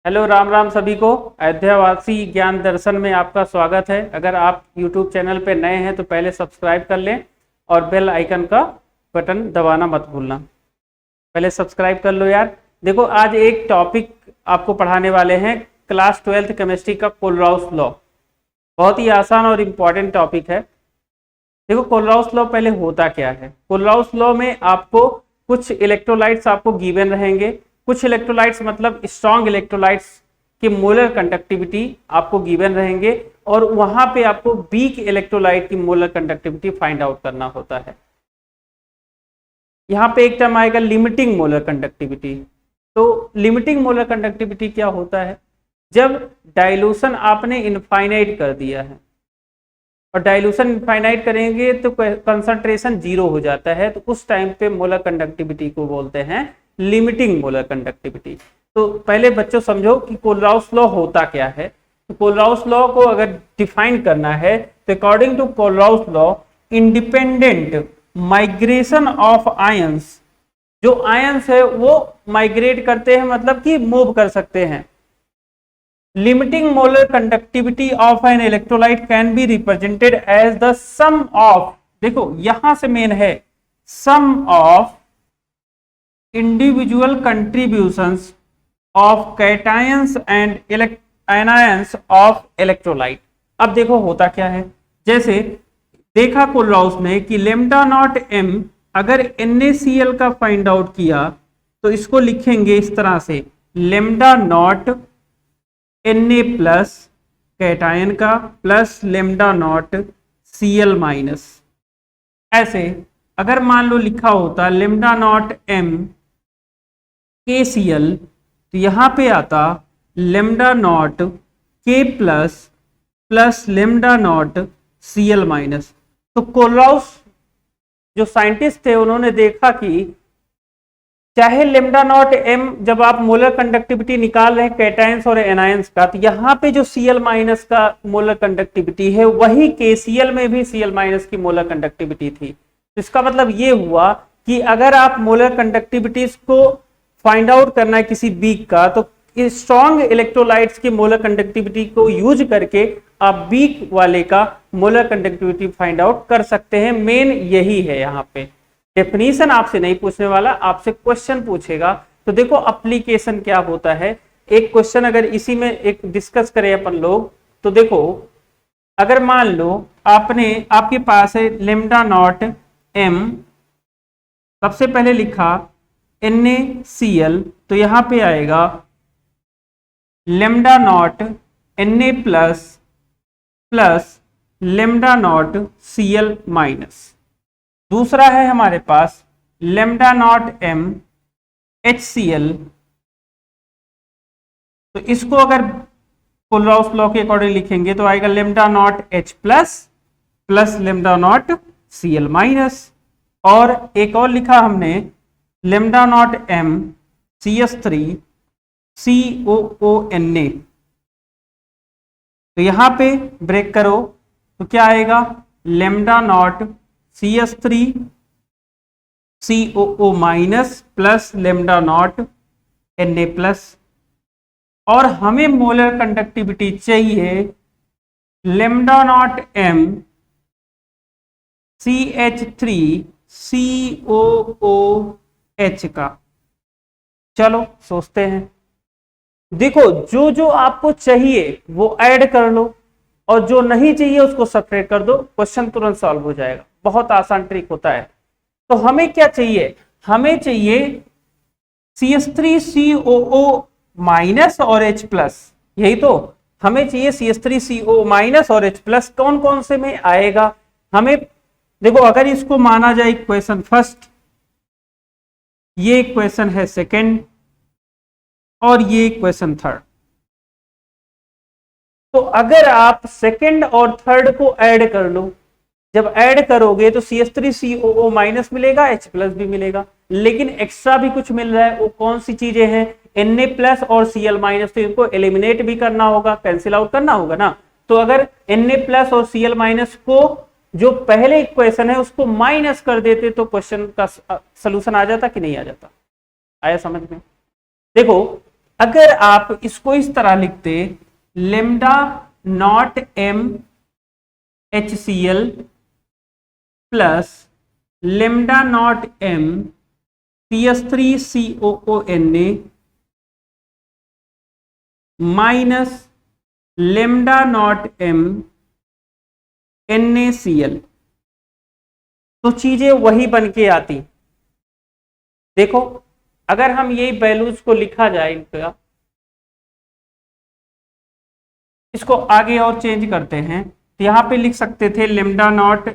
Hello, Ram Ram सभी को। अयोध्यावासी ज्ञान दर्शन में आपका स्वागत है। अगर आप YouTube चैनल पे नए हैं तो पहले सब्सक्राइब कर लें और बेल आइकन का बटन दबाना मत भूलना। पहले सब्सक्राइब कर लो यार। देखो, आज एक टॉपिक आपको पढ़ाने वाले हैं, क्लास 12th केमिस्ट्री का कोलराउस लॉ। बहुत ही आसान और इम्पॉर्टेंट टॉपिक है। देखो, कोलराउस लॉ पहले होता क्या है। कोलराउस लॉ में आपको कुछ इलेक्ट्रोलाइट्स आपको गिवन रहेंगे। कुछ इलेक्ट्रोलाइट्स मतलब स्ट्रॉन्ग इलेक्ट्रोलाइट्स की मोलर कंडक्टिविटी आपको गिवन रहेंगे और वहां पे आपको वीक इलेक्ट्रोलाइट की मोलर कंडक्टिविटी फाइंड आउट करना होता है। यहाँ पे एक टर्म आएगा लिमिटिंग मोलर कंडक्टिविटी। तो लिमिटिंग मोलर कंडक्टिविटी क्या होता है? जब डाइल्यूशन आपने इनफाइनाइट कर दिया है और डाइल्यूशन इनफाइनाइट करेंगे तो कंसंट्रेशन जीरो हो जाता है, तो उस टाइम पे मोलर कंडक्टिविटी को बोलते हैं लिमिटिंग मोलर कंडक्टिविटी। तो पहले बच्चों समझो कि कोलराउस लॉ होता क्या है। तो कोलराउस लॉ को अगर डिफाइन करना है तो according to Kohlrausch law, independent migration of ions, जो आयंस है वो माइग्रेट करते हैं, मतलब कि मूव कर सकते हैं। Limiting molar conductivity of an electrolyte can be represented as the sum of, देखो यहां से मेन है, sum of individual contributions of cations and anions of electrolyte। अब देखो होता क्या है, जैसे देखा कोलराउस में कि लेमडा नॉट एम, अगर NaCl का फाइंड आउट किया तो इसको लिखेंगे इस तरह से, lambda naught Na plus cation का plus lambda naught Cl minus. ऐसे अगर मान लो लिखा होता लेमडा नॉट एम KCl, तो यहां पे आता lambda not K plus plus lambda naught Cl minus. तो कोलराउस जो साइंटिस्ट थे उन्होंने देखा कि चाहे लेमडा नॉट m, जब आप मोलर कंडक्टिविटी निकाल रहे हैं कैटायंस और एनायंस का, तो यहाँ पे जो Cl माइनस का मोलर कंडक्टिविटी है वही KCl में भी Cl माइनस की मोलर कंडक्टिविटी थी। तो इसका मतलब ये हुआ कि अगर आप मोलर कंडक्टिविटीज को फाइंड आउट करना है किसी वीक का, तो स्ट्रॉन्ग इलेक्ट्रोलाइट्स की मोलर कंडक्टिविटी को यूज करके आप वीक वाले का मोलर कंडक्टिविटी फाइंड आउट कर सकते हैं। मेन यही है। यहाँ पे डेफिनेशन आपसे नहीं पूछने वाला, आपसे क्वेश्चन पूछेगा। तो देखो एप्लीकेशन क्या होता है। एक क्वेश्चन अगर इसी में एक डिस्कस करें अपन लोग, तो देखो अगर मान लो आपके पास है लेमडा नॉट एम, सबसे पहले लिखा NaCl, तो यहां पे आएगा lambda naught Na plus plus lambda naught Cl minus. दूसरा है हमारे पास लेमडा नॉट m HCl, तो इसको अगर कोलराउस लॉ के अकॉर्डिंग लिखेंगे तो आएगा lambda naught H plus plus lambda naught Cl minus. और एक और लिखा हमने lambda naught m CS3 COONA, तो यहां पे ब्रेक करो तो क्या आएगा, lambda naught CS3 COO minus plus lambda naught Na plus. और हमें मोलर कंडक्टिविटी चाहिए lambda naught m CH3 COOH का। चलो सोचते हैं। देखो जो जो आपको चाहिए वो ऐड कर लो और जो नहीं चाहिए उसको सब्ट्रैक्ट कर दो, क्वेश्चन तुरंत सॉल्व हो जाएगा। बहुत आसान ट्रिक होता है। तो हमें क्या चाहिए, हमें चाहिए CH3COO माइनस और H प्लस, यही तो हमें चाहिए। CH3COO माइनस और H प्लस कौन कौन से में आएगा हमें देखो। अगर इसको माना जाए इक्वेशन फर्स्ट, ये इक्वेशन है सेकंड और ये इक्वेशन थर्ड। तो अगर आप सेकंड और थर्ड को ऐड कर लो, जब ऐड करोगे तो CH3COO माइनस मिलेगा, H प्लस भी मिलेगा, लेकिन एक्स्ट्रा भी कुछ मिल रहा है। वो कौन सी चीजें हैं, Na प्लस और Cl माइनस, तो इनको एलिमिनेट भी करना होगा, कैंसिल आउट करना होगा ना। तो अगर Na प्लस और Cl माइनस को जो पहले इक्वेशन है उसको माइनस कर देते तो क्वेश्चन का सलूशन आ जाता कि नहीं आ जाता। आया समझ में? देखो अगर आप इसको इस तरह लिखते lambda naught M HCl plus lambda naught M CH3COONA minus lambda naught M NaCl, तो चीजें वही बन के आती। देखो अगर हम यही वैल्यूज को लिखा जाए इनका, इसको आगे और चेंज करते हैं तो यहां पे लिख सकते थे lambda naught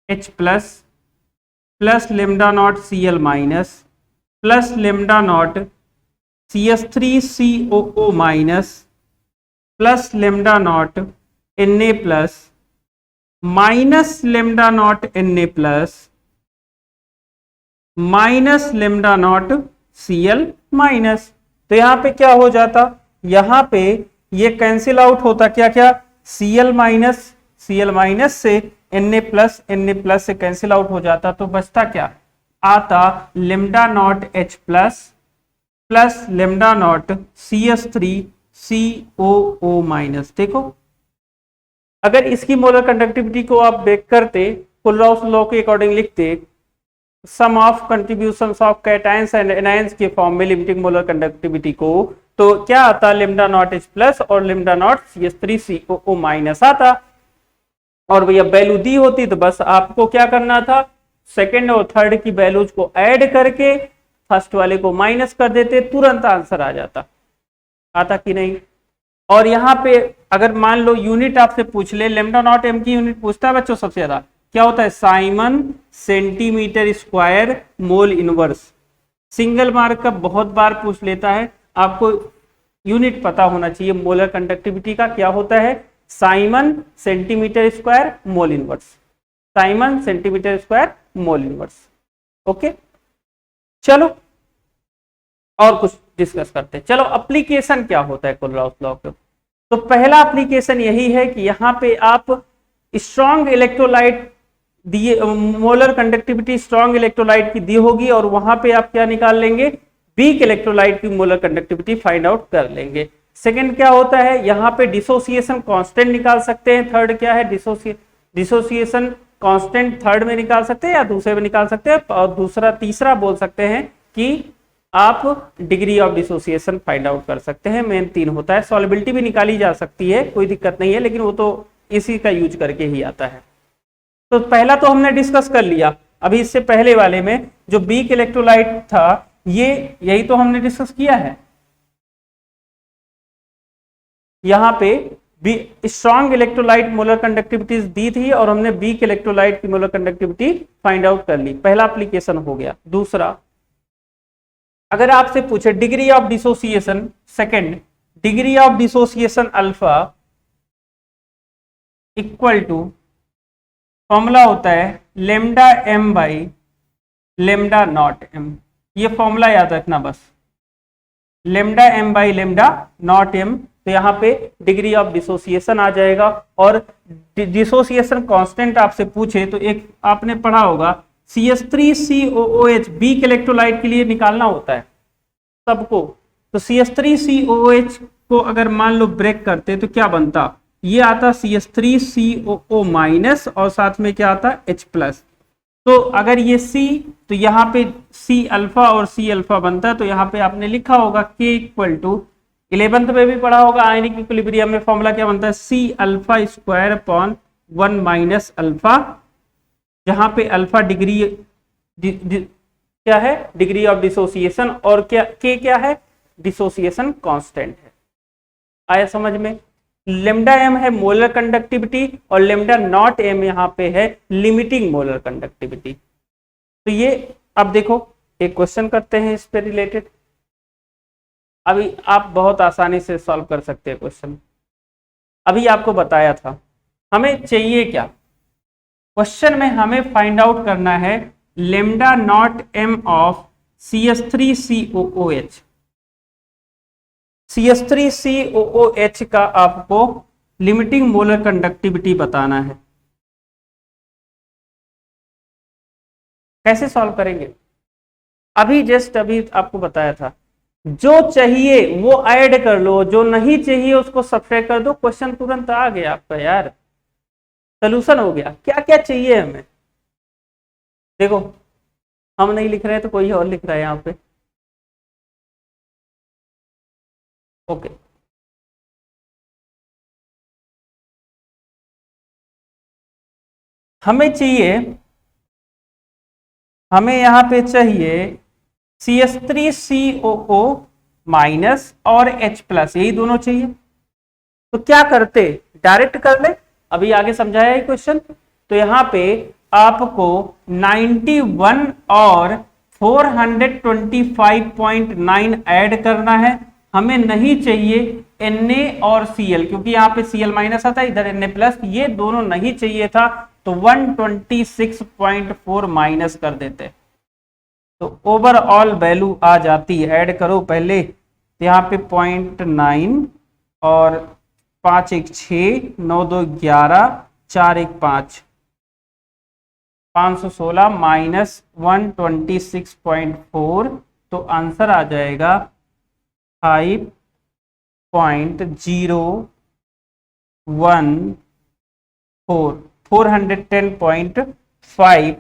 H plus plus lambda naught Cl minus plus lambda naught CH3COO minus plus lambda naught Na plus minus lambda naught Na plus minus lambda naught Cl minus. तो यहां पे क्या हो जाता, यहां पे ये कैंसिल आउट होता, क्या क्या Cl माइनस से Na प्लस से कैंसिल आउट हो जाता, तो बचता क्या आता lambda naught H plus plus lambda naught CH3COO minus. देखो अगर इसकी मोलर कंडक्टिविटी को आप ब्रेक करते, कुलराउस लॉ के अकॉर्डिंग लिखते sum of contributions of cations and anions के फॉर्म में लिमिटिंग मोलर कंडक्टिविटी को, तो क्या आता लेमडा नॉट H प्लस और लेमडा नॉट CH3COO माइनस आता। और भैया वैल्यू दी होती तो बस आपको क्या करना था, सेकंड और थर्ड की वैल्यूज को ऐड करके फर्स्ट वाले को माइनस कर देते, तुरंत आंसर आ जाता। आता कि नहीं। और यहाँ पे अगर मान लो यूनिट आपसे पूछ ले, लेमडा नॉट एम की यूनिट पूछता है बच्चों सबसे ज्यादा, क्या होता है Simon centimetre square mole inverse. Single mark का बहुत बार पूछ लेता है, आपको यूनिट पता होना चाहिए मोलर कंडक्टिविटी का, क्या होता है Simon centimetre square mole inverse, Simon centimetre square mole inverse. Okay चलो और कुछ डिस्कस करते हैं। चलो एप्लीकेशन क्या होता है कुलराउस लॉ का। तो पहला एप्लीकेशन यही है कि यहाँ पे आप स्ट्रॉन्ग इलेक्ट्रोलाइट दिए, मोलर कंडक्टिविटी स्ट्रॉन्ग इलेक्ट्रोलाइट की दी होगी और वहां पे आप क्या निकाल लेंगे, वीक इलेक्ट्रोलाइट की मोलर कंडक्टिविटी फाइंड आउट कर लेंगे। सेकंड क्या होता है, यहाँ पे डिसोसिएशन कांस्टेंट निकाल सकते हैं। थर्ड क्या है, डिसोसिएशन कांस्टेंट थर्ड में निकाल सकते हैं या दूसरे में निकाल सकते हैं। और तीसरा बोल सकते हैं कि आप degree of dissociation find out कर सकते हैं। मेन तीन होता है, सॉल्युबिलिटी भी निकाली जा सकती है, कोई दिक्कत नहीं है, लेकिन वो तो इसी का यूज करके ही आता है। तो पहला तो हमने डिस्कस कर लिया। अभी इससे पहले वाले में जो वीक इलेक्ट्रोलाइट था, यही तो हमने डिस्कस किया है। यहां पे स्ट्रॉन्ग इलेक्ट्रोलाइट मोलर कंडक्टिविटी दी थी और हमने वीक इलेक्ट्रोलाइट की मोलर कंडक्टिविटी फाइंड आउट कर ली। पहला एप्लीकेशन हो गया। दूसरा, अगर आपसे पूछे degree of dissociation, second degree of dissociation alpha equal to, formula होता है lambda M by lambda naught M. ये फॉर्मूला याद रखना बस, lambda M by lambda naught M. तो यहाँ पे डिग्री ऑफ डिसोसिएशन आ जाएगा। और डिसोसिएशन कांस्टेंट आपसे पूछे तो एक आपने पढ़ा होगा CH3COOH वीक इलेक्ट्रोलाइट के लिए निकालना होता है सबको। तो CH3COOH को अगर मान लो ब्रेक करते तो क्या बनता, ये आता CH3COO माइनस और साथ में क्या आता H प्लस। तो अगर ये C, तो यहाँ पे C अल्फा और C अल्फा बनता है। तो यहाँ पे आपने लिखा होगा K इक्वल टू, 11th में भी पढ़ा होगा आयनिक इक्विलिब्रियम में फॉर्मूला क्या बनता है, C alpha square upon 1 minus alpha, जहां पे अल्फा डिग्री क्या है, डिग्री ऑफ डिसोसिएशन, और क्या K क्या है, डिसोसिएशन कांस्टेंट है। आया समझ में। लेमडा एम है मोलर कंडक्टिविटी और लेमडा नॉट एम यहाँ पे है लिमिटिंग मोलर कंडक्टिविटी। तो ये अब देखो एक क्वेश्चन करते हैं इस पे रिलेटेड। अभी आप बहुत आसानी से सॉल्व कर सकते हैं क्वेश्चन। अभी आपको बताया था हमें चाहिए क्या, क्वेश्चन में हमें फाइंड आउट करना है lambda naught M of CH3COOH। CH3COOH का आपको लिमिटिंग मोलर कंडक्टिविटी बताना है। कैसे सॉल्व करेंगे, अभी आपको बताया था जो चाहिए वो ऐड कर लो, जो नहीं चाहिए उसको सब्ट्रैक्ट कर दो, क्वेश्चन तुरंत आ गया आपका यार, सोल्यूशन हो गया। क्या क्या चाहिए हमें, देखो हम नहीं लिख रहे हैं तो कोई और लिख रहा है यहाँ पे। ओके, हमें चाहिए, हमें यहाँ पे चाहिए CH3COO माइनस और H प्लस, यही दोनों चाहिए। तो क्या करते, डायरेक्ट कर ले, अभी आगे समझाया है क्वेश्चन। तो यहाँ पे आपको 91 और 425.9 ऐड करना है। हमें नहीं चाहिए Na और Cl, क्योंकि यहाँ पे Cl माइनस आता है, इधर Na प्लस, ये दोनों नहीं चाहिए था, तो 126.4 माइनस कर देते, तो ओवरऑल वैल्यू आ जाती है। ऐड करो पहले, तो यहाँ पे 0.9 और 5 1 6 9 2 11 4 1 5 516 माइनस 126.4, तो आंसर आ जाएगा 5.014 410.5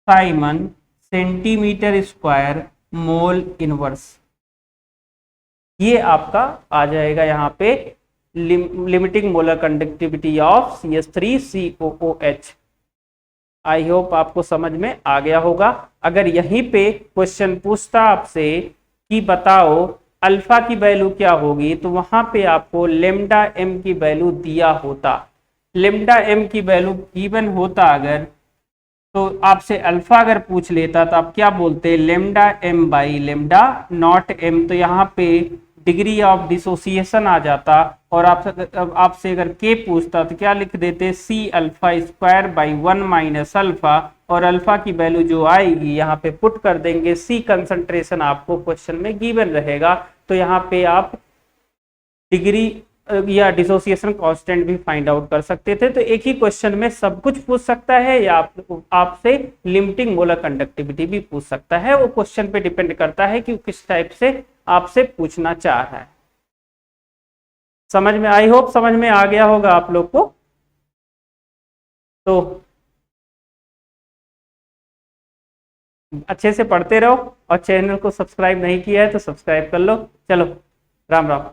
Simon centimetre square mole inverse, ये आपका आ जाएगा यहाँ पे limiting molar conductivity of CH3COOH। I hope आपको समझ में आ गया होगा। अगर यहीं पे क्वेश्चन पूछता आपसे कि बताओ अल्फा की वैल्यू क्या होगी, तो वहां पे आपको लेमडा एम की वैल्यू दिया होता, लेमडा एम की वैल्यू गिवन होता अगर, तो आपसे अल्फा अगर पूछ लेता तो आप क्या बोलते, lambda M by lambda naught M, तो यहाँ पे डिग्री ऑफ डिसोसिएशन आ जाता। और आपसे अगर के पूछता तो क्या लिख देते, C alpha square by 1 minus alpha, और अल्फा की वैल्यू जो आएगी यहाँ पे पुट कर देंगे, सी कंसंट्रेशन आपको क्वेश्चन में गिवन रहेगा, तो यहाँ पे आप डिग्री या डिसोसिएशन कांस्टेंट भी फाइंड आउट कर सकते थे। तो एक ही क्वेश्चन में सब कुछ पूछ सकता है, या आपसे लिमिटिंग मोलर कंडक्टिविटी भी पूछ सकता है, वो क्वेश्चन पे डिपेंड करता है कि किस टाइप से आपसे पूछना चाह रहा है। समझ में, आई होप समझ में आ गया होगा आप लोग को। तो अच्छे से पढ़ते रहो, और चैनल को सब्सक्राइब नहीं किया है तो सब्सक्राइब कर लो। चलो, राम राम।